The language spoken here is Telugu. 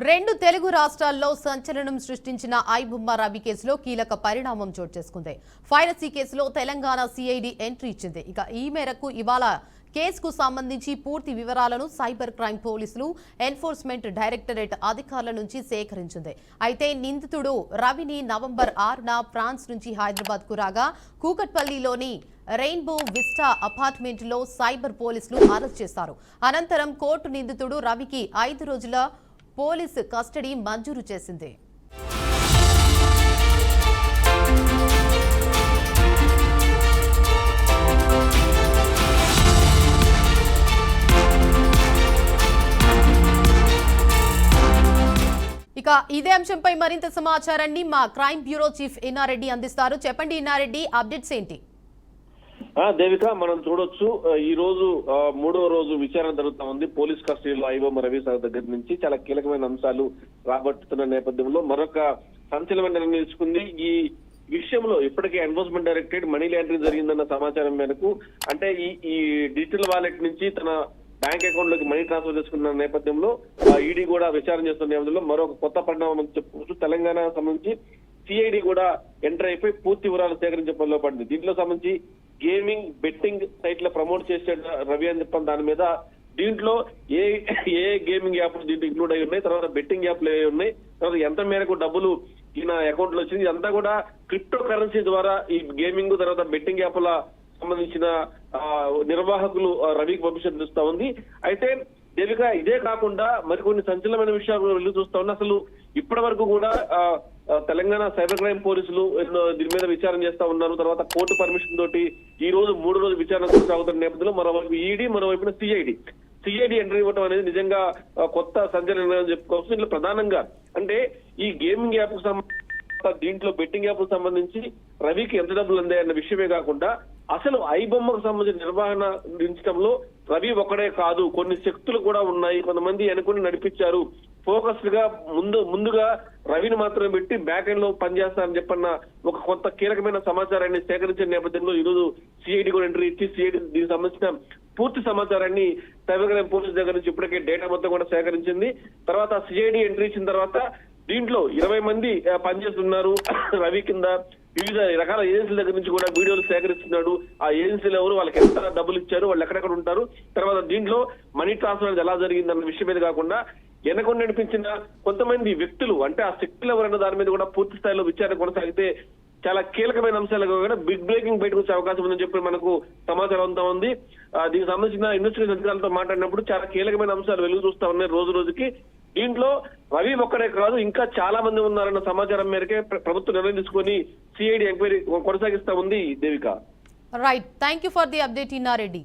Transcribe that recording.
రెండు తెలుగు రాష్ట్రాల్లో సంచలనం సృష్టించిన ఐబొమ్మ రవి కేసులో కీలక పరిణామం చోటు చేసుకుంది. పైరసీ కేసులో తెలంగాణ సిఐడి ఎంట్రీ ఇచ్చింది. ఇక ఈ మేరకు ఇవాళ కేసుకు సంబంధించి పూర్తి వివరాలను సైబర్ క్రైమ్ పోలీసులు ఎన్ఫోర్స్మెంట్ డైరెక్టరేట్ అధికారుల నుంచి సేకరించింది. అయితే నిందితుడు రవిని నవంబర్ 6న ఫ్రాన్స్ నుంచి హైదరాబాద్ కు రాగా కూకట్పల్లిలోని రెయిన్బో విస్టా అపార్ట్మెంట్లో సైబర్ పోలీసులు అరెస్ట్ చేశారు. అనంతరం కోర్టు నిందితుడు రవికి 5 రోజుల పోలీసు కస్టడీ మంజూరు చేసింది. ఇక ఇదే అంశంపై మరింత సమాచారాన్ని మా క్రైమ్ బ్యూరో చీఫ్ ఇన్నారెడ్డి అందిస్తారు. చెప్పండి ఇన్నారెడ్డి, అప్డేట్స్ ఏంటి? దేవిక, మనం చూడొచ్చు ఈ రోజు 3వ రోజు విచారణ జరుగుతా ఉంది. పోలీస్ కస్టడీలో ఐబొమ్మ రవి సార్ దగ్గర నుంచి చాలా కీలకమైన అంశాలు రాబట్టుతున్న నేపథ్యంలో మరొక సంచలనమైన నిర్ణయం తీసుకుంది. ఈ విషయంలో ఇప్పటికే ఎన్ఫోర్స్మెంట్ డైరెక్టరేట్ మనీ లాండరింగ్ జరిగిందన్న సమాచారం మేరకు, అంటే ఈ డిజిటల్ వాలెట్ నుంచి తన బ్యాంక్ అకౌంట్ లోకి మనీ ట్రాన్స్ఫర్ చేసుకున్న నేపథ్యంలో ఈడీ కూడా విచారణ చేస్తున్న నేపథ్యంలో మరొక కొత్త పరిణామం చెప్పుకోవచ్చు. తెలంగాణ సంబంధించి సిఐడి కూడా ఎంటర్ అయిపోయి పూర్తి వివరాలు సేకరించే పనిలో పడింది. దీంట్లో సంబంధించి గేమింగ్, బెట్టింగ్ సైట్ల ప్రమోట్ చేసే రవి అని చెప్పిన దాని మీద దీంట్లో ఏ గేమింగ్ యాప్లు దీంట్లో ఇంక్లూడ్ అయి ఉన్నాయి, తర్వాత బెట్టింగ్ యాప్లు ఏ ఉన్నాయి, తర్వాత ఎంత మేరకు డబ్బులు ఈయన అకౌంట్ లో వచ్చింది, ఇదంతా కూడా క్రిప్టో కరెన్సీ ద్వారా ఈ గేమింగ్ తర్వాత బెట్టింగ్ యాప్ల సంబంధించిన నిర్వాహకులు రవికి పంపించడం చూస్తా ఉంది. అయితే దేవిక, ఇదే కాకుండా మరికొన్ని సంచలనమైన విషయాలు వెళ్ళి చూస్తా ఉన్నా. అసలు ఇప్పటి వరకు కూడా తెలంగాణ సైబర్ క్రైమ్ పోలీసులు దీని మీద విచారణ చేస్తా ఉన్నారు. తర్వాత కోర్టు పర్మిషన్ తోటి ఈ రోజు 3 రోజులు విచారణ కొనసాగుతున్న నేపథ్యంలో మరోవైపు ఈడీ, మరోవైపున సిఐడి ఎంట్రీ ఇవ్వడం అనేది నిజంగా కొత్త సంచలనం చెప్పుకోవచ్చు. ఇందులో ప్రధానంగా అంటే ఈ గేమింగ్ యాప్ కు సంబంధించి, దీంట్లో బెట్టింగ్ యాప్ కు సంబంధించి రవికి ఎంత డబ్బులు అందాయన్న విషయమే కాకుండా అసలు ఐబొమ్మకు సంబంధించిన నిర్వహణ నిర్మించడంలో రవి ఒక్కడే కాదు, కొన్ని శక్తులు కూడా ఉన్నాయి. కొంతమంది అనుకుని నడిపించారు. ఫోకస్డ్ గా ముందుగా రవిని మాత్రమే పెట్టి బ్యాక్ ఎండ్ లో పనిచేస్తారని చెప్పన్న ఒక కొత్త కీలకమైన సమాచారాన్ని సేకరించిన నేపథ్యంలో ఈ రోజు సిఐడి కూడా ఎంట్రీ ఇచ్చి సిఐడి దీనికి సంబంధించిన పూర్తి సమాచారాన్ని సైబర్ క్రైమ్ పోలీస్ దగ్గర నుంచి ఇప్పటికే డేటా మొత్తం కూడా సేకరించింది. తర్వాత సిఐడి ఎంట్రీ ఇచ్చిన తర్వాత దీంట్లో 20 మంది పనిచేస్తున్నారు. రవి కింద వివిధ రకాల ఏజెన్సీల దగ్గర నుంచి కూడా వీడియోలు సేకరిస్తున్నాడు. ఆ ఏజెన్సీలు ఎవరు, వాళ్ళకి ఎంత డబ్బులు ఇచ్చారు, వాళ్ళు ఎక్కడెక్కడ ఉంటారు, తర్వాత దీంట్లో మనీ ట్రాన్స్ఫర్ అనేది ఎలా జరిగిందన్న విషయం మీద కాకుండా వెనకొని నడిపించిన కొంతమంది వ్యక్తులు, అంటే ఆ శక్తులు ఎవరన్న దాని మీద కూడా పూర్తి స్థాయిలో విచారణ కొనసాగితే చాలా కీలకమైన అంశాలు కూడా బిగ్ బ్రేకింగ్ బయటకు వచ్చే అవకాశం ఉందని చెప్పి మనకు సమాచారం అంతా ఉంది. దీనికి సంబంధించిన ఇన్వెస్టిగేషన్ అధికారులతో మాట్లాడినప్పుడు చాలా కీలకమైన అంశాలు వెలుగు చూస్తా ఉన్నాయి రోజు రోజుకి. దీంట్లో రవి ఒక్కడే కాదు, ఇంకా చాలా మంది ఉన్నారన్న సమాచారం మేరకే ప్రభుత్వం నిర్ణయం తీసుకొని సిఐడి ఎంక్వైరీ కొనసాగిస్తా ఉంది. Devika, right, thank you for the update Inna Reddy.